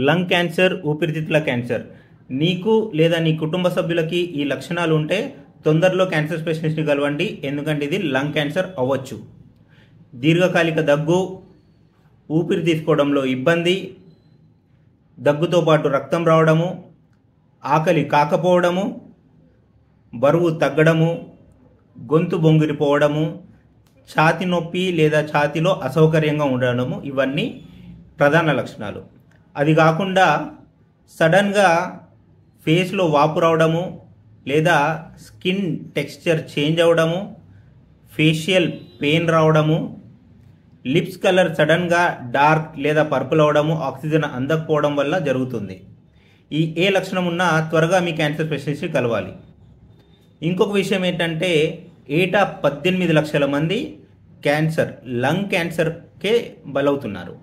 Lung cancer, ఊపిరితిత్తుల cancer, నీకు లేదా నీ కుటుంబ సభ్యులకి ఈ లక్షణాలు ఉంటే తొందరలో క్యాన్సర్ స్పెషలిస్ట్ని కలవండి, ఎందుకంటే ఇది లంగ్ క్యాన్సర్ అవ్వచ్చు. దీర్ఘకాలిక దగ్గు, ఊపిరి తీసుకోవడంలో ఇబ్బంది, దగ్గుతో పాటు రక్తం రావడము, ఆకలి కాకపోవడము, బరువు తగ్గడము, గొంతు బొంగిరిపోవడము, ఛాతి నొప్పి లేదా ఛాతిలో అసౌకర్యంగా ఉండడము, ఇవన్నీ ప్రధాన లక్షణాలు. అది కాకుండా సడన్గా ఫేస్లో వాపు రావడము లేదా స్కిన్ టెక్స్చర్ చేంజ్ అవ్వడము, ఫేషియల్ పెయిన్ రావడము, లిప్స్ కలర్ సడన్గా డార్క్ లేదా పర్పుల్ అవడము ఆక్సిజన్ అందకపోవడం వల్ల జరుగుతుంది. ఈ ఏ లక్షణం ఉన్నా త్వరగా మీ క్యాన్సర్ స్పెషలిస్ట్ని కలవాలి. ఇంకొక విషయం ఏంటంటే ఏటా 18 లక్షల మంది లంగ్ క్యాన్సర్కే బలవుతున్నారు.